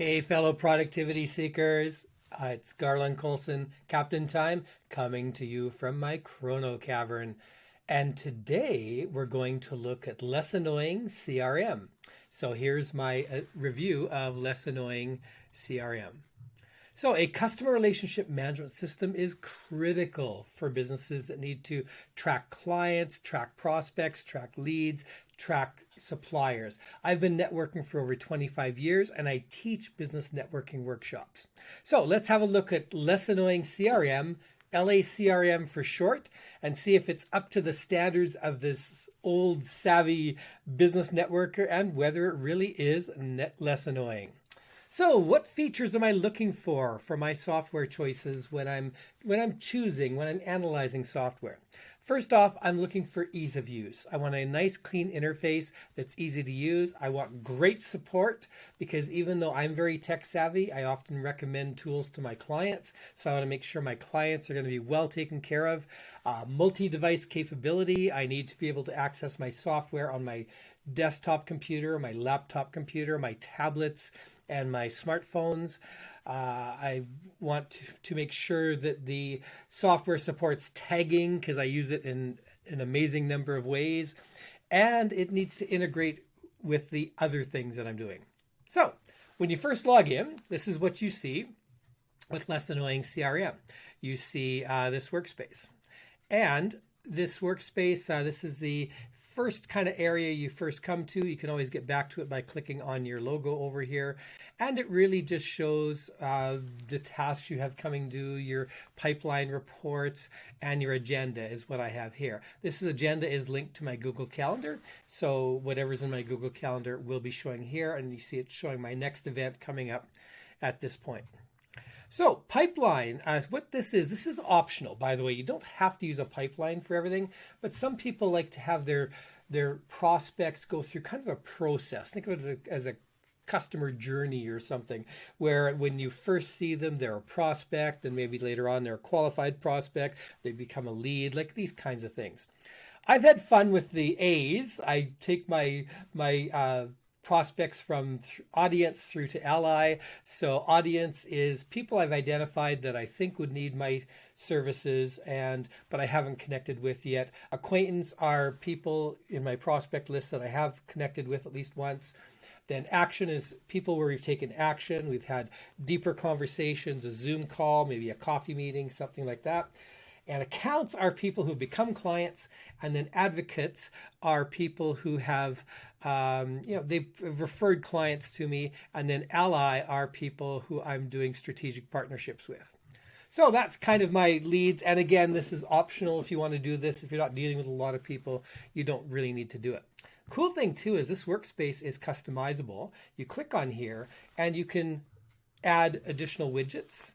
Hey, fellow productivity seekers. It's Garland, Coulson, Captain Time, coming to you from my Chrono Cavern. And today we're going to look at Less Annoying CRM. So here's my review of Less Annoying CRM. So a customer relationship management system is critical for businesses that need to track clients, track prospects, track leads, track suppliers. I've been networking for over 25 years and I teach business networking workshops. So let's have a look at Less Annoying CRM, LACRM for short, and see if it's up to the standards of this old savvy business networker and whether it really is less annoying. So what features am I looking for my software choices when I'm analyzing software? First off, I'm looking for ease of use. I want a nice clean interface that's easy to use. I want great support because even though I'm very tech savvy, I often recommend tools to my clients. So I want to make sure my clients are going to be well taken care of. Multi-device capability. I need to be able to access my software on my desktop computer, my laptop computer, my tablets, and my smartphones. I want to make sure that the software supports tagging because I use it in an amazing number of ways. And it needs to integrate with the other things that I'm doing. So when you first log in, this is what you see with Less Annoying CRM. You see this workspace. And this workspace, this is the first kind of area you first come to. You can always get back to it by clicking on your logo over here. And it really just shows the tasks you have coming due, your pipeline reports, and your agenda is what I have here. This agenda is linked to my Google Calendar. So whatever's in my Google Calendar will be showing here. And you see it showing my next event coming up at this point. So pipeline, what this is optional, by the way. You don't have to use a pipeline for everything, but some people like to have their prospects go through kind of a process. Think of it as a customer journey or something, where when you first see them, they're a prospect, and maybe later on they're a qualified prospect, they become a lead, like these kinds of things. I've had fun with the A's. I take my prospects from audience through to ally. So audience is people I've identified that I think would need my services but I haven't connected with yet. Acquaintance are people in my prospect list that I have connected with at least once. Then action is people where we've taken action. We've had deeper conversations, a Zoom call, maybe a coffee meeting, something like that. And accounts are people who become clients, and then advocates are people who have, they've referred clients to me, and then ally are people who I'm doing strategic partnerships with. So that's kind of my leads. And again, this is optional if you want to do this. If you're not dealing with a lot of people, you don't really need to do it. Cool thing too is this workspace is customizable. You click on here and you can add additional widgets.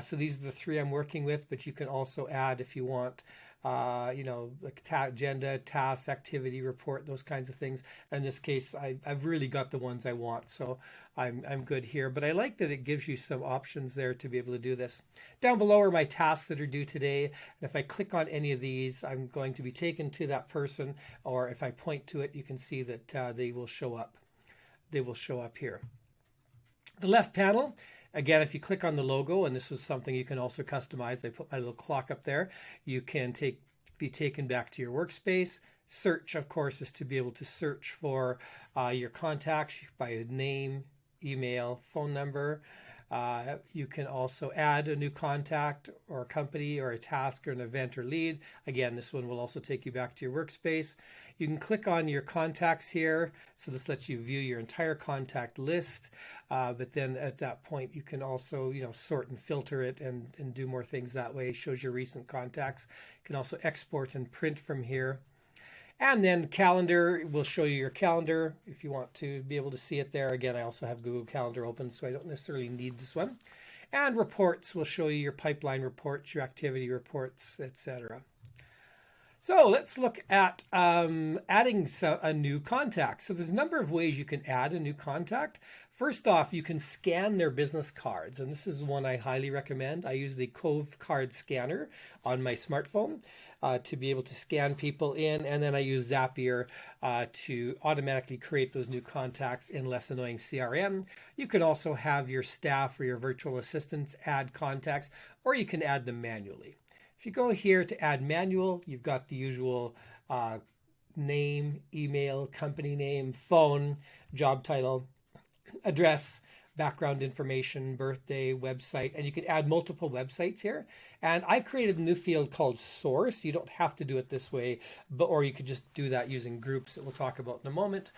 So these are the three I'm working with, but you can also add if you want, like agenda, tasks, activity report, those kinds of things. In this case, I've really got the ones I want, so I'm good here. But I like that it gives you some options there to be able to do this. Down below are my tasks that are due today. And if I click on any of these, I'm going to be taken to that person, or if I point to it, you can see that they will show up. They will show up here. The left panel. Again, if you click on the logo, and this was something you can also customize, I put my little clock up there, you can be taken back to your workspace. Search, of course, is to be able to search for your contacts by name, email, phone number. You can also add a new contact or a company or a task or an event or lead. Again, this one will also take you back to your workspace. You can click on your contacts here. So this lets you view your entire contact list. But then at that point, you can also, sort and filter it and do more things that way. It shows your recent contacts. You can also export and print from here. And then calendar will show you your calendar if you want to be able to see it there. Again, I also have Google Calendar open, so I don't necessarily need this one. And reports will show you your pipeline reports, your activity reports, etc. So let's look at adding a new contact. So there's a number of ways you can add a new contact. First off, you can scan their business cards, and this is one I highly recommend. I use the Cove Card Scanner on my smartphone. to be able to scan people in, and then I use Zapier to automatically create those new contacts in Less Annoying CRM. You can also have your staff or your virtual assistants add contacts, or you can add them manually. If you go here to add manual, you've got the usual name, email, company name, phone, job title, address, background information, birthday, website, and you can add multiple websites here. And I created a new field called source. You don't have to do it this way, or you could just do that using groups that we'll talk about in a moment.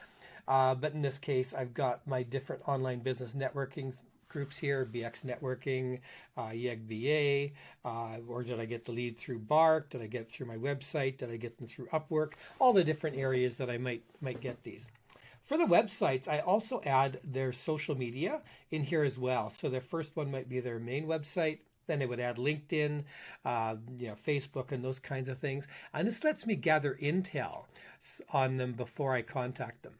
But in this case, I've got my different online business networking groups here: BX Networking, YEGVA, or did I get the lead through Bark? Did I get it through my website? Did I get them through Upwork? All the different areas that I might get these. For the websites, I also add their social media in here as well. So their first one might be their main website. Then they would add LinkedIn, Facebook, and those kinds of things. And this lets me gather intel on them before I contact them.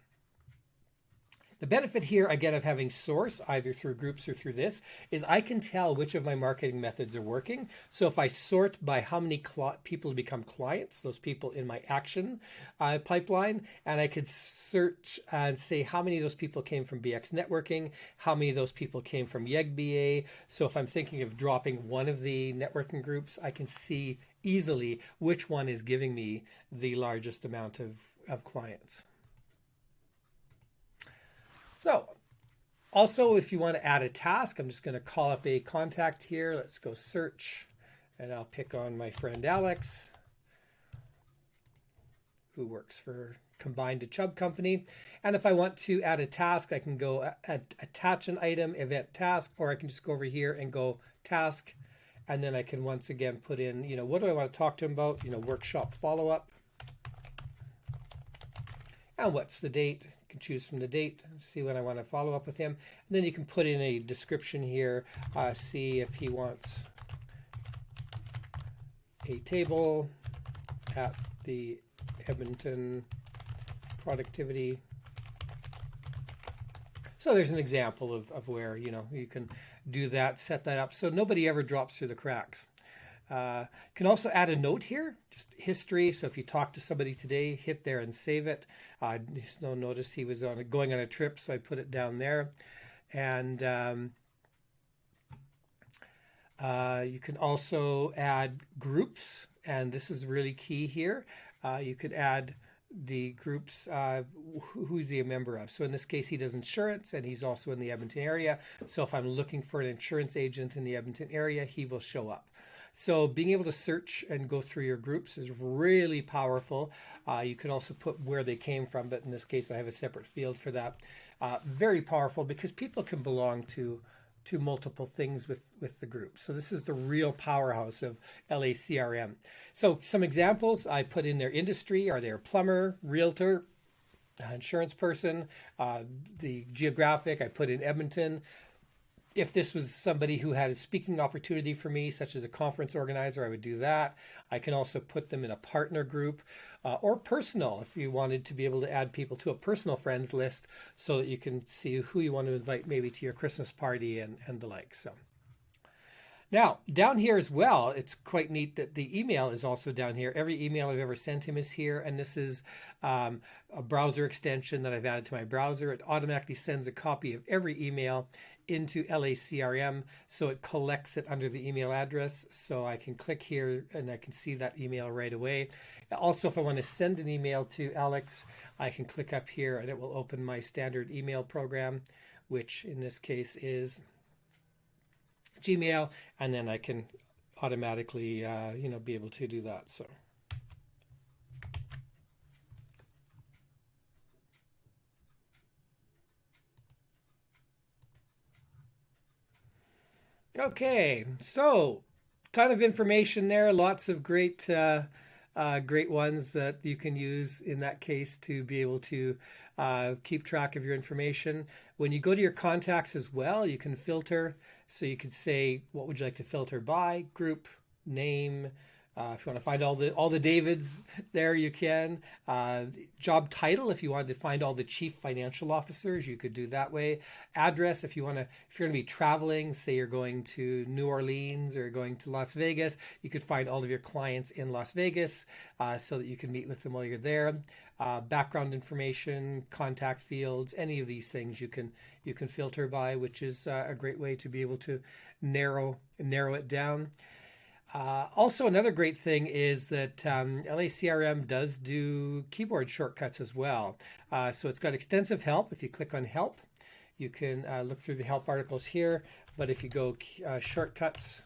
The benefit here, again, of having source, either through groups or through this, is I can tell which of my marketing methods are working. So if I sort by how many people become clients, those people in my action pipeline, and I could search and say how many of those people came from BX Networking, how many of those people came from YEGBA. So if I'm thinking of dropping one of the networking groups, I can see easily which one is giving me the largest amount of clients. So also, if you want to add a task, I'm just going to call up a contact here. Let's go search, and I'll pick on my friend Alex, who works for Combined to Chubb Company. And if I want to add a task, I can go attach an item, event task, or I can just go over here and go task. And then I can once again put in, what do I want to talk to him about? Workshop follow-up. And what's the date? Choose from the date, see when I want to follow up with him, and then you can put in a description here, see if he wants a table at the Edmonton productivity. So there's an example of where you can do that, set that up so nobody ever drops through the cracks. Can also add a note here, just history. So if you talk to somebody today, hit there and save it. Just notice he was going on a trip, so I put it down there. And you can also add groups, and this is really key here. You could add the groups, who's he a member of. So in this case, he does insurance, and he's also in the Edmonton area. So if I'm looking for an insurance agent in the Edmonton area, he will show up. So being able to search and go through your groups is really powerful. You can also put where they came from, but in this case, I have a separate field for that. Very powerful because people can belong to multiple things with the group. So this is the real powerhouse of LACRM. So some examples, I put in their industry. Are they a plumber, realtor, insurance person? The geographic, I put in Edmonton. If this was somebody who had a speaking opportunity for me, such as a conference organizer, I would do that. I can also put them in a partner group or personal, if you wanted to be able to add people to a personal friends list so that you can see who you want to invite maybe to your Christmas party and the like. So now down here as well, it's quite neat that the email is also down here. Every email I've ever sent him is here, and this is a browser extension that I've added to my browser. It automatically sends a copy of every email into LACRM, so it collects it under the email address. So I can click here and I can see that email right away. Also, if I want to send an email to Alex, I can click up here and it will open my standard email program, which in this case is Gmail, and then I can automatically be able to do that. So okay, so ton of information there, lots of great ones that you can use in that case to be able to keep track of your information. When you go to your contacts as well, you can filter. So you could say, what would you like to filter by? Group, name, If you want to find all the Davids there, you can. Job title, if you wanted to find all the chief financial officers, you could do that way. Address, if you're going to be traveling, say you're going to New Orleans or going to Las Vegas, you could find all of your clients in Las Vegas so that you can meet with them while you're there. Background information, contact fields, any of these things you can filter by, which is a great way to be able to narrow it down. Also, another great thing is that LACRM does do keyboard shortcuts as well. So it's got extensive help. If you click on help, you can look through the help articles here. But if you go shortcuts,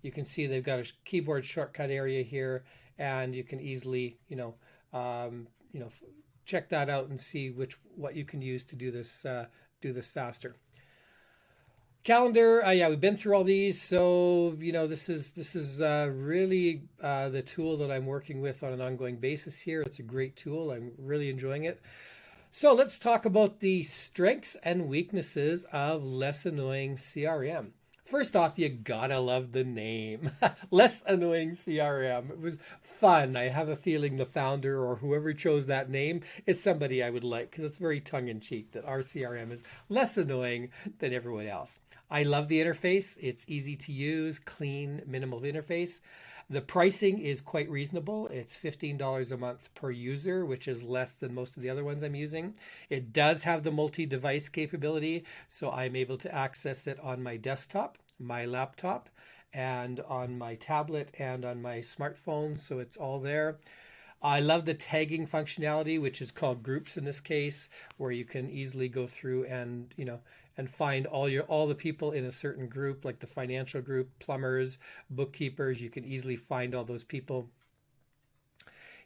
you can see they've got a keyboard shortcut area here, and you can easily, check that out and see what you can use to do this faster. Calendar, yeah, we've been through all these, so this is really the tool that I'm working with on an ongoing basis here. It's a great tool. I'm really enjoying it. So let's talk about the strengths and weaknesses of Less Annoying CRM. First off, you gotta love the name, Less Annoying CRM. It was fun. I have a feeling the founder or whoever chose that name is somebody I would like, because it's very tongue-in-cheek that our CRM is less annoying than everyone else. I love the interface. It's easy to use, clean, minimal interface. The pricing is quite reasonable. It's $15 a month per user, which is less than most of the other ones I'm using. It does have the multi-device capability, so I'm able to access it on my desktop, my laptop, and on my tablet and on my smartphone, so it's all there. I love the tagging functionality, which is called groups in this case, where you can easily go through and find all the people in a certain group, like the financial group, plumbers, bookkeepers. You can easily find all those people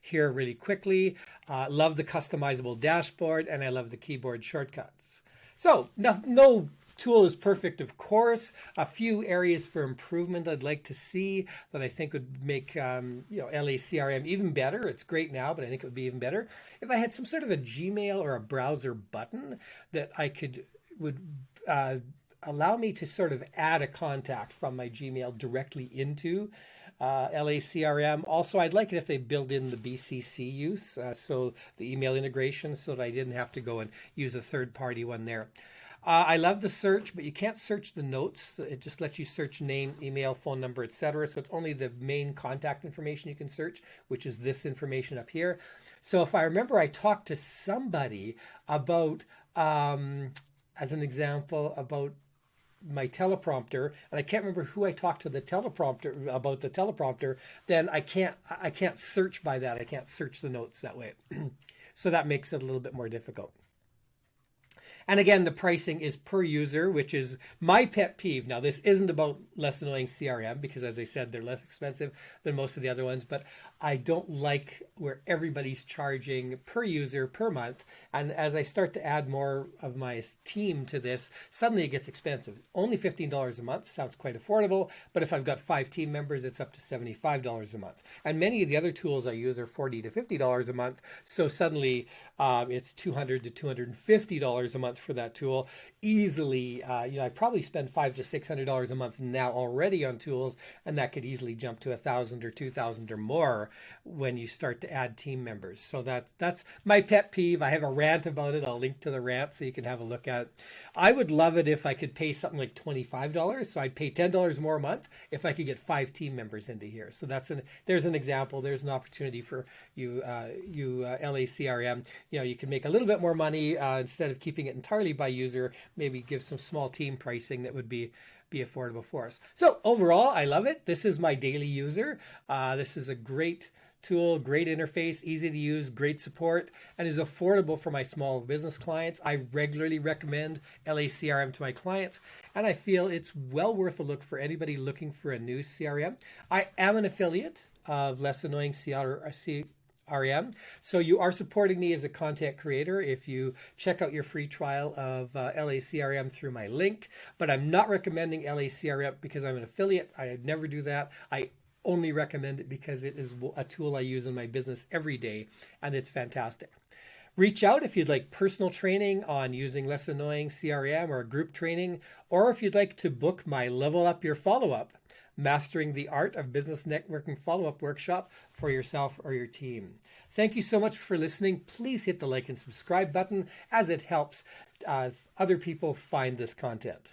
here really quickly. Love the customizable dashboard, and I love the keyboard shortcuts. So no tool is perfect, of course. A few areas for improvement I'd like to see that I think would make LACRM even better. It's great now, but I think it would be even better if I had some sort of a Gmail or a browser button that would allow me to sort of add a contact from my Gmail directly into LACRM. Also, I'd like it if they build in the BCC use, so the email integration, so that I didn't have to go and use a third-party one there. I love the search, but you can't search the notes. It just lets you search name, email, phone number, etc. So it's only the main contact information you can search, which is this information up here. So if I remember, I talked to somebody about, as an example, about my teleprompter, and I can't remember who I talked to about the teleprompter, then I can't search by that. I can't search the notes that way. So that makes it a little bit more difficult. And again, the pricing is per user, which is my pet peeve. Now, this isn't about Less Annoying CRM, because as I said, they're less expensive than most of the other ones, but I don't like where everybody's charging per user per month. And as I start to add more of my team to this, suddenly it gets expensive. Only $15 a month sounds quite affordable, but if I've got 5 team members, it's up to $75 a month. And many of the other tools I use are $40 to $50 a month. So suddenly it's $200 to $250 a month for that tool. Easily, I probably spend $500 to $600 a month now already on tools, and that could easily jump to $1,000 or $2,000 or more when you start to add team members. So that's my pet peeve. I have a rant about it. I'll link to the rant so you can have a look at it. I would love it if I could pay something like $25. So I'd pay $10 more a month if I could get 5 team members into here. So there's an example. There's an opportunity for you LACRM. You can make a little bit more money instead of keeping it entirely by user. Maybe give some small team pricing that would be affordable for us. So overall, I love it. This is my daily user. This is a great tool, great interface, easy to use, great support, and is affordable for my small business clients. I regularly recommend LACRM to my clients, and I feel it's well worth a look for anybody looking for a new CRM. I am an affiliate of Less Annoying CRM. So you are supporting me as a content creator if you check out your free trial of LACRM through my link. But I'm not recommending LACRM because I'm an affiliate. I'd never do that. I only recommend it because it is a tool I use in my business every day, and it's fantastic. Reach out if you'd like personal training on using Less Annoying CRM or group training, or if you'd like to book my Level Up Your Follow-Up, Mastering the Art of Business Networking Follow-Up workshop for yourself or your team. Thank you so much for listening. Please hit the like and subscribe button as it helps other people find this content.